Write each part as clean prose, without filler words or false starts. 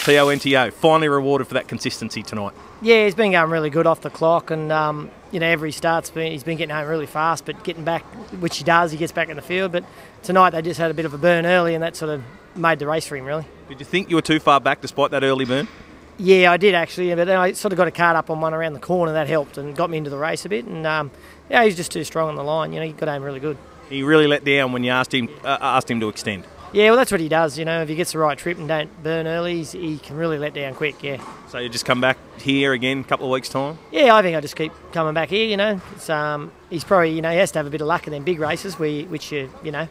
T-O-N-T-O, finally rewarded for that consistency tonight. Yeah, he's been going really good off the clock, and you know, every start's he's been getting home really fast, but getting back, which he does, he gets back in the field. But tonight they just had a bit of a burn early, and that sort of made the race for him, really. Did you think you were too far back despite that early burn? Yeah, I did actually, but then I sort of got a card up on one around the corner. That helped and got me into the race a bit. And yeah, he's just too strong on the line. You know, he got home really good. He really let down when you asked him to extend. Yeah, well, that's what he does. You know, if he gets the right trip and don't burn early, he can really let down quick. Yeah. So you just come back here again, a couple of weeks' time? Yeah, I think I just keep coming back here. You know, it's, he's probably, you know, he has to have a bit of luck in them big races, which you know.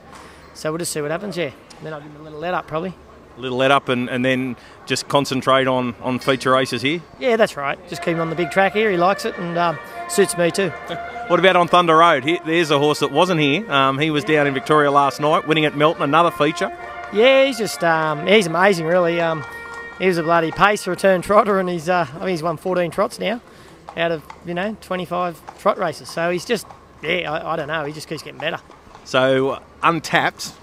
So we'll just see what happens. Yeah, and then I'll give him a little let up probably. A little let up and then just concentrate on feature races here? Yeah, that's right. Just keep him on the big track here. He likes it and suits me too. What about on Thunder Road? There's a horse that wasn't here. He was down in Victoria last night, winning at Melton, another feature. Yeah, he's just he's amazing really. He was a bloody pace return trotter, and he's I think he's won 14 trots now out of, you know, 25 trot races. So he's just, yeah, I don't know, he just keeps getting better. So untapped,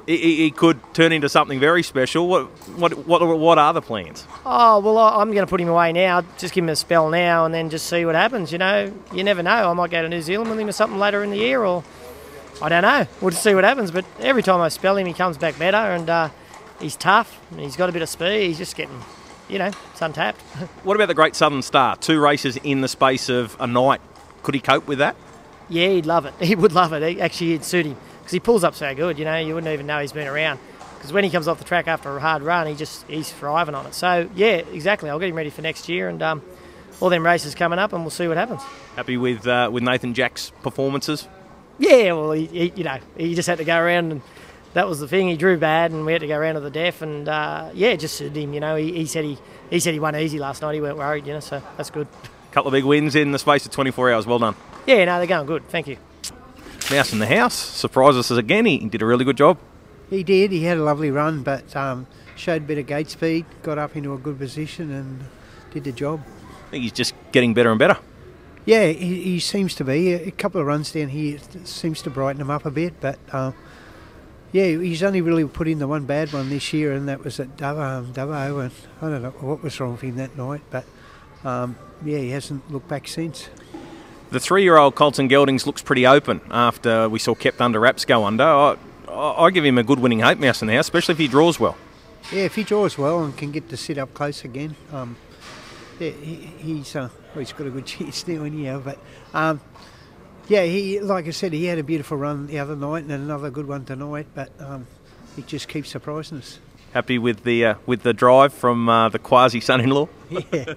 he could turn into something very special. What are the plans? Oh, well, I'm going to put him away now, just give him a spell now and then just see what happens. You know, you never know. I might go to New Zealand with him or something later in the year, or I don't know. We'll just see what happens. But every time I spell him, he comes back better, and he's tough, and he's got a bit of speed. He's just getting, you know, it's untapped. What about the Great Southern Star? 2 races in the space of a night. Could he cope with that? Yeah, he'd love it. He would love it. Actually, it'd suit him because he pulls up so good. You know, you wouldn't even know he's been around. Because when he comes off the track after a hard run, he's thriving on it. So yeah, exactly. I'll get him ready for next year, and all them races coming up, and we'll see what happens. Happy with Nathan Jack's performances? Yeah, well, he you know, he just had to go around, and that was the thing. He drew bad, and we had to go around to the deaf, and yeah, it just suited him. You know, he said he won easy last night. He weren't worried, you know, so that's good. Couple of big wins in the space of 24 hours. Well done. Yeah, no, they're going good. Thank you. Mouse in the house surprised us again. He did a really good job. He did. He had a lovely run, but showed a bit of gate speed, got up into a good position and did the job. I think he's just getting better and better. Yeah, he seems to be. A couple of runs down here seems to brighten him up a bit, but yeah, he's only really put in the one bad one this year, and that was at Dubbo, and I don't know what was wrong with him that night, but yeah, he hasn't looked back since. The 3-year-old Colton Geldings looks pretty open after we saw Kept Under Wraps go under. I give him a good winning hope, Mouse in the house, especially if he draws well. Yeah, if he draws well and can get to sit up close again, yeah, he's got a good chance now anyhow. But yeah, like I said, he had a beautiful run the other night and another good one tonight. But he just keeps surprising us. Happy with the drive from the quasi son-in-law. Yeah,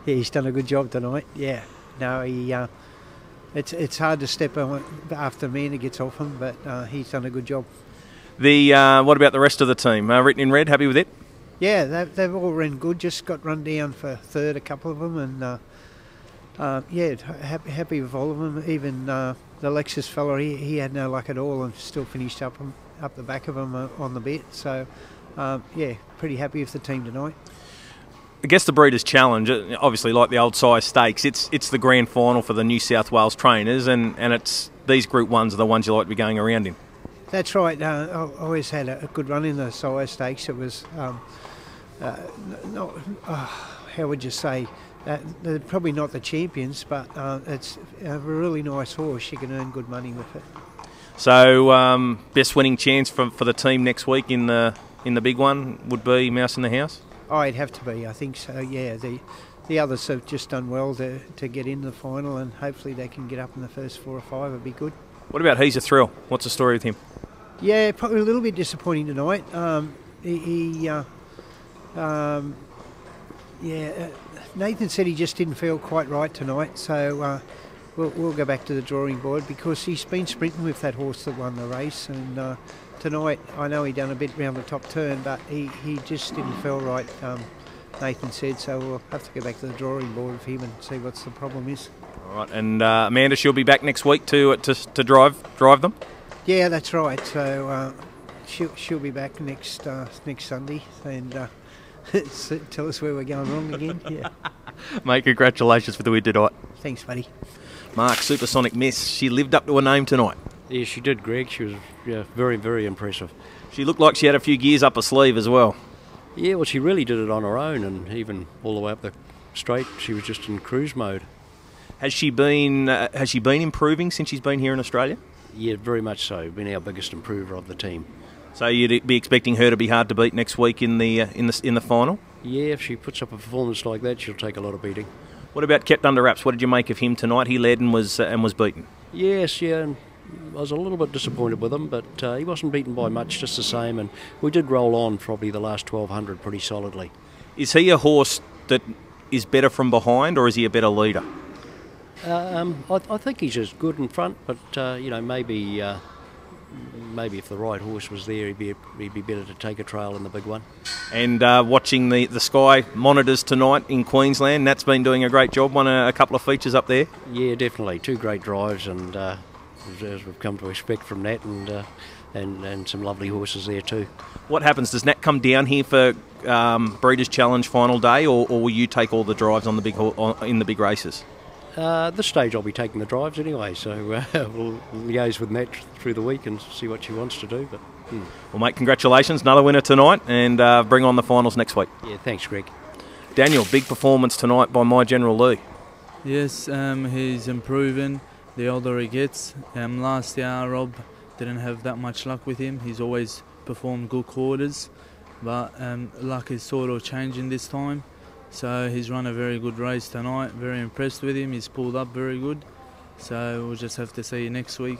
he's done a good job tonight. Yeah, no, it's hard to step on after a man who gets off him, but he's done a good job. What about the rest of the team? Written in red, happy with it? Yeah, they've all run good. Just got run down for third, a couple of them, and yeah, happy with all of them. Even the Lexus fella, he had no luck at all, and still finished up the back of him on the bit. So yeah, pretty happy with the team tonight. I guess the Breeders' Challenge, obviously like the old size stakes, it's the grand final for the New South Wales trainers, and it's these Group 1s are the ones you like to be going around in. That's right. I always had a good run in the size stakes. It was, how would you say, they're probably not the champions, but it's a really nice horse. You can earn good money with it. So best winning chance for the team next week in the big one would be Mouse in the House? Oh, it'd have to be, I think so, yeah. The others have just done well to get in the final, and hopefully they can get up in the first 4 or 5. It'd be good. What about He's a Thrill? What's the story with him? Yeah, probably a little bit disappointing tonight. Yeah, Nathan said he just didn't feel quite right tonight, so we'll go back to the drawing board, because he's been sprinting with that horse that won the race, and tonight I know he done a bit round the top turn, but he just didn't feel right, Nathan said, so we'll have to go back to the drawing board with him and see what's the problem is. All right, and Amanda, she'll be back next week to drive them? Yeah, that's right. So she'll be back next Sunday, and tell us where we're going wrong again. Yeah. Mate, congratulations for the win tonight. Thanks, buddy. Mark, Supersonic Miss, she lived up to her name tonight. Yeah, she did, Greg. She was very, very impressive. She looked like she had a few gears up her sleeve as well. Yeah, well, she really did it on her own, and even all the way up the straight, she was just in cruise mode. Has she been improving since she's been here in Australia? Yeah, very much so. Been our biggest improver of the team. So you'd be expecting her to be hard to beat next week in the final? Yeah, if she puts up a performance like that, she'll take a lot of beating. What about kept under wraps? What did you make of him tonight? He led and was beaten. Yes, yeah, and I was a little bit disappointed with him, but he wasn't beaten by much, just the same, and we did roll on probably the last 1200 pretty solidly. Is he a horse that is better from behind, or is he a better leader? I think he's as good in front, but maybe if the right horse was there, he'd be better to take a trail in the big one. And watching the Sky monitors tonight in Queensland, Nat's been doing a great job. Won a couple of features up there. Yeah, definitely. 2 great drives, and as we've come to expect from Nat, and some lovely horses there too. What happens? Does Nat come down here for Breeders' Challenge final day, or will you take all the drives on the in the big races? At this stage I'll be taking the drives anyway, so we'll liaise with Nat through the week and see what she wants to do. But Well, mate, congratulations, another winner tonight, and bring on the finals next week. Yeah, thanks, Greg. Daniel, big performance tonight by My General Lee. Yes, he's improving the older he gets. Last year Rob didn't have that much luck with him. He's always performed good quarters, but luck is sort of changing this time. So he's run a very good race tonight, very impressed with him. He's pulled up very good, so we'll just have to see next week.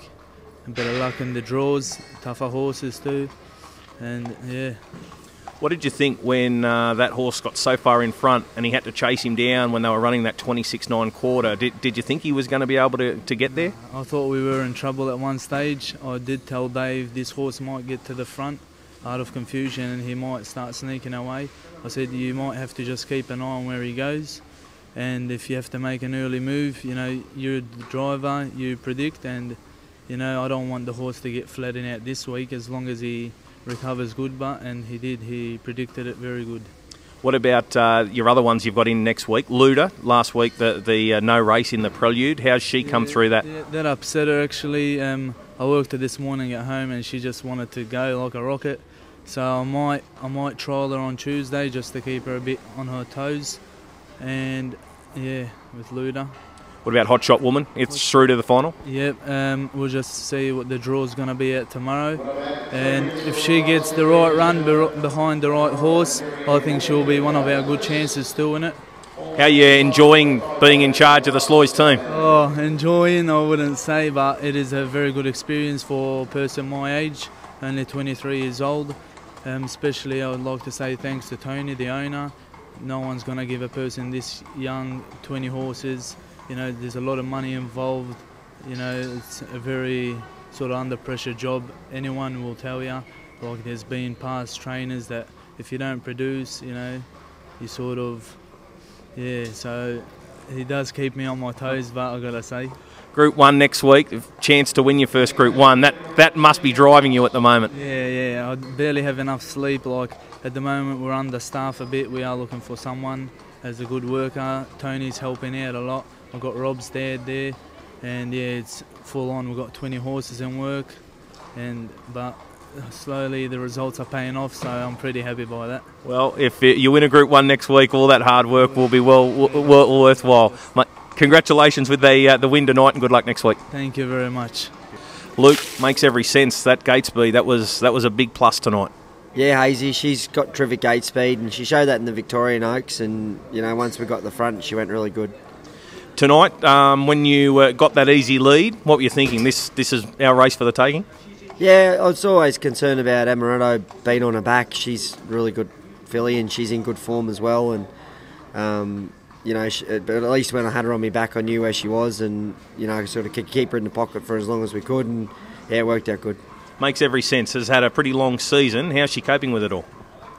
A bit of luck in the draws, tougher horses too, and yeah. What did you think when that horse got so far in front and he had to chase him down when they were running that 26-9 quarter? Did you think he was going to be able to get there? I thought we were in trouble at one stage. I did tell Dave this horse might get to the front out of confusion and he might start sneaking away. I said you might have to just keep an eye on where he goes, and if you have to make an early move, you're the driver, you predict, and I don't want the horse to get flattened out this week as long as he recovers good, and he did. He predicted it very good. What about your other ones you've got in next week? Luda, last week, the no race in the Prelude. How's she come through that? Yeah, that upset her actually. I worked her this morning at home and she just wanted to go like a rocket. So I might trial her on Tuesday just to keep her a bit on her toes. And yeah, with Luda. What about Hot Shot Woman? It's through to the final? Yep, we'll just see what the draw's going to be at tomorrow. And if she gets the right run behind the right horse, I think she'll be one of our good chances to win it. How are you enjoying being in charge of the Sloys team? Oh, enjoying, I wouldn't say, but it is a very good experience for a person my age, only 23 years old. Especially I would like to say thanks to Tony, the owner. No one's going to give a person this young 20 horses. There's a lot of money involved. It's a very sort of under pressure job. Anyone will tell you. Like there's been past trainers that if you don't produce, you sort of, yeah. So he does keep me on my toes, but I gotta say. Group 1 next week, chance to win your first Group 1. That must be driving you at the moment. Yeah. I barely have enough sleep. Like at the moment we're understaffed a bit. We are looking for someone as a good worker. Tony's helping out a lot. I've got Rob's dad there, and yeah, it's full on. We've got 20 horses in work, but slowly the results are paying off, so I'm pretty happy by that. Well, if you win a Group 1 next week, all that hard work will be well worthwhile. Mate, congratulations with the win tonight, and good luck next week. Thank you very much. Luke, makes every sense. That gate speed, that was a big plus tonight. Yeah, Hazy, she's got terrific gate speed, and she showed that in the Victorian Oaks, and once we got the front, she went really good. Tonight, when you got that easy lead, what were you thinking? This is our race for the taking? Yeah, I was always concerned about Amaretto being on her back. She's a really good filly and she's in good form as well. And but at least when I had her on my back, I knew where she was, and I sort of could keep her in the pocket for as long as we could. And yeah, it worked out good. Makes every sense. Has had a pretty long season. How's she coping with it all?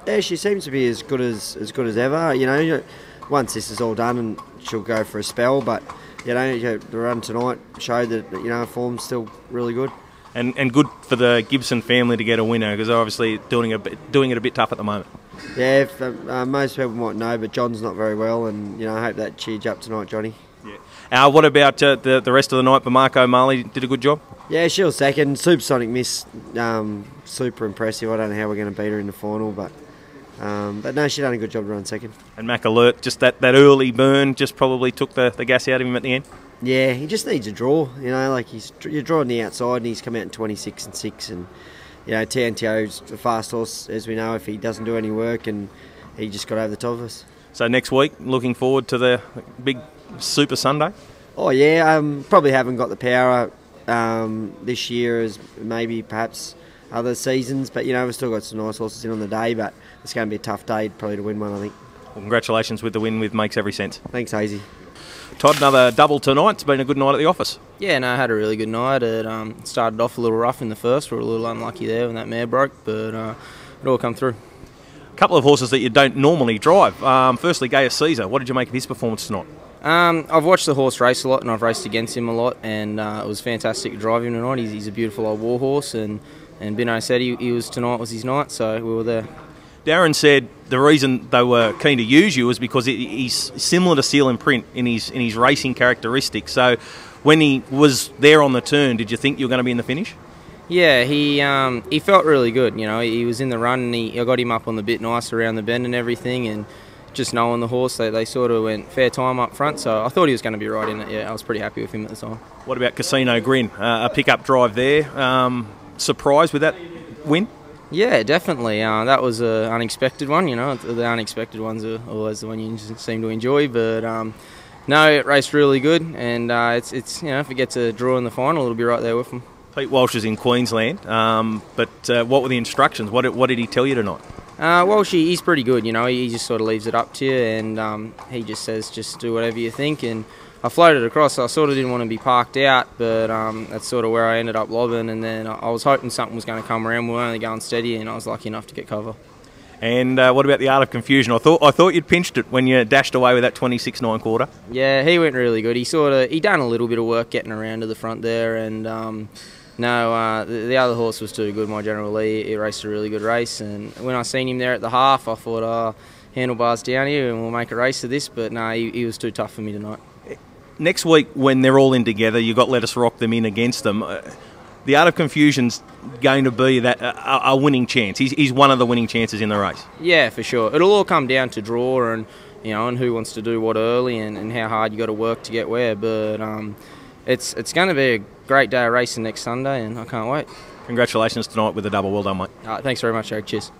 Yeah, she seems to be as good as ever. Once this is all done, and she'll go for a spell. But the run tonight showed that her form's still really good. And good for the Gibson family to get a winner, because they're obviously doing it a bit tough at the moment. Yeah, most people might know, but John's not very well, and I hope that cheers you up tonight, Johnny. Yeah. What about the rest of the night? Marco Marley did a good job. Yeah, she was second. Supersonic miss, super impressive. I don't know how we're going to beat her in the final, but But no, she done a good job to run second. And Mac Alert, just that early burn, just probably took the gas out of him at the end. Yeah, he just needs a draw. Like you're drawing the outside, and he's come out in 26 and 6, and TNTO's a fast horse, as we know. If he doesn't do any work, and he just got over the top of us. So next week, looking forward to the big Super Sunday. Oh yeah, probably haven't got the power this year as maybe perhaps other seasons, but we've still got some nice horses in on the day. But it's going to be a tough day probably to win one, I think. Well, congratulations with the win with Makes Every Sense. Thanks, Hazy. Todd, another double tonight. It's been a good night at the office. Yeah, no, I had a really good night. It started off a little rough in the first. We were a little unlucky there when that mare broke, but it all come through. A couple of horses that you don't normally drive. Firstly, Gaius Caesar. What did you make of his performance tonight? I've watched the horse race a lot, and I've raced against him a lot, and it was fantastic to drive him tonight. He's a beautiful old war horse, and Bino said tonight was his night, so we were there. Darren said the reason they were keen to use you was because he's similar to Seal and Print in his racing characteristics. So when he was there on the turn, did you think you were going to be in the finish? Yeah, he felt really good. He was in the run, and I got him up on the bit nice around the bend and everything, and just knowing the horse, they sort of went fair time up front, so I thought he was going to be right in it. Yeah, I was pretty happy with him at the time. What about Casino Grin? A pickup drive there. Surprised with that win? Yeah, definitely. That was an unexpected one. The unexpected ones are always the one you seem to enjoy. But no, it raced really good, and it's if it gets a draw in the final, it'll be right there with them. Pete Walsh is in Queensland, but what were the instructions? What did he tell you tonight? Walsh, he's pretty good. He just sort of leaves it up to you, and he just says just do whatever you think. And I floated across, so I sort of didn't want to be parked out, but that's sort of where I ended up lobbing, and then I was hoping something was going to come around. We were only going steady, and I was lucky enough to get cover. And what about the Art of Confusion? I thought you'd pinched it when you dashed away with that 26 9/4. Yeah, he went really good. He done a little bit of work getting around to the front there, and the other horse was too good. My General Lee, he raced a really good race, and when I seen him there at the half, I thought, handlebars down here, and we'll make a race of this. But no, he was too tough for me tonight. Next week, when they're all in together, you've got Let Us Rock them in against them. The Art of Confusion's going to be a winning chance. He's one of the winning chances in the race. Yeah, for sure. It'll all come down to draw and and who wants to do what early and how hard you got to work to get where. But it's going to be a great day of racing next Sunday, and I can't wait. Congratulations tonight with the double. Well done, mate. Thanks very much, Eric. Cheers.